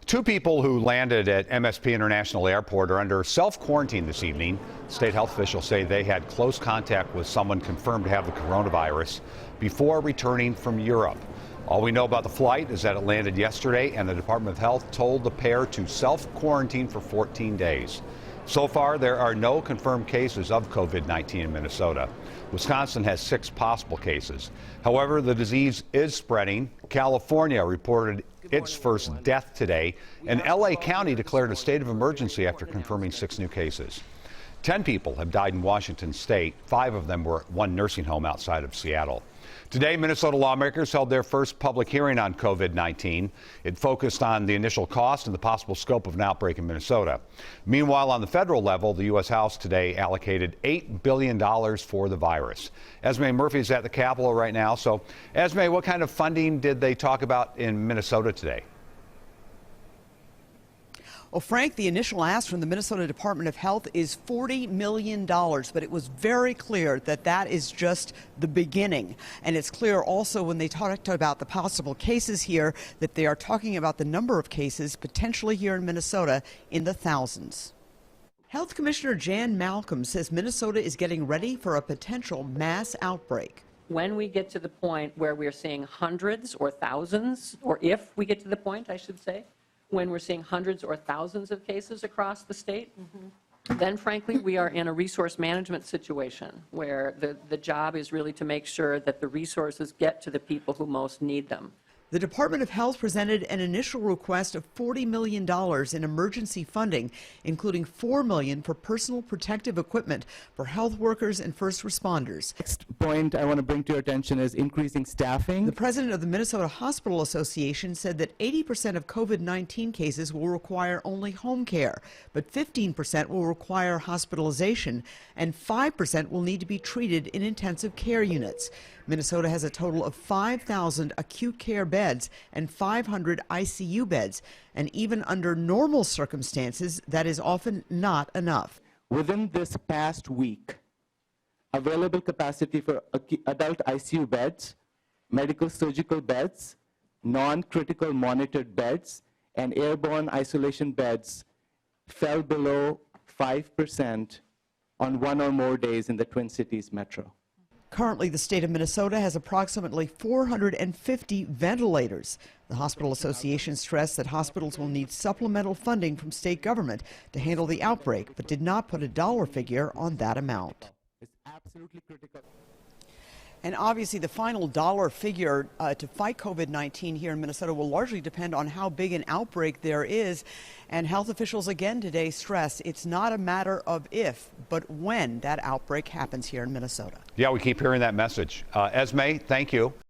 Two people who landed at MSP International Airport are under self-quarantine this evening. State health officials say they had close contact with someone confirmed to have the coronavirus before returning from Europe. All we know about the flight is that it landed yesterday, and the Department of Health told the pair to self-quarantine for 14 days. So far, there are no confirmed cases of COVID-19 in Minnesota. Wisconsin has 6 possible cases. However, the disease is spreading. California reported its first death today, and LA County declared a state of emergency after confirming 6 new cases. 10 people have died in Washington state. 5 of them were at one nursing home outside of Seattle. Today, Minnesota lawmakers held their first public hearing on COVID-19. It focused on the initial cost and the possible scope of an outbreak in Minnesota. Meanwhile, on the federal level, the U.S. House today allocated $8 billion for the virus. Esme Murphy is at the Capitol right now. So, Esme, what kind of funding did they talk about in Minnesota today? Well, Frank, the initial ask from the Minnesota Department of Health is $40 million, but it was very clear that that is just the beginning. And it's clear also when they talked about the possible cases here that they are talking about the number of cases potentially here in Minnesota in the thousands. Health Commissioner Jan Malcolm says Minnesota is getting ready for a potential mass outbreak. When we get to the point where we're seeing hundreds or thousands, or if we get to the point, I should say, when we're seeing hundreds or thousands of cases across the state, then frankly we are in a resource management situation where the job is really to make sure that the resources get to the people who most need them. The Department of Health presented an initial request of $40 million in emergency funding, including $4 million for personal protective equipment for health workers and first responders. Next point I want to bring to your attention is increasing staffing. The president of the Minnesota Hospital Association said that 80% of COVID-19 cases will require only home care, but 15% will require hospitalization, and 5% will need to be treated in intensive care units. Minnesota has a total of 5,000 acute care beds and 500 ICU beds, and even under normal circumstances, that is often not enough. Within this past week, available capacity for adult ICU beds, medical surgical beds, non-critical monitored beds, and airborne isolation beds fell below 5% on one or more days in the Twin Cities metro. Currently, the state of Minnesota has approximately 450 ventilators. The Hospital Association stressed that hospitals will need supplemental funding from state government to handle the outbreak, but did not put a dollar figure on that amount. It's absolutely critical. And obviously, the final dollar figure to fight COVID-19 here in Minnesota will largely depend on how big an outbreak there is. And health officials again today stress it's not a matter of if, but when that outbreak happens here in Minnesota. Yeah, we keep hearing that message. Esme, thank you.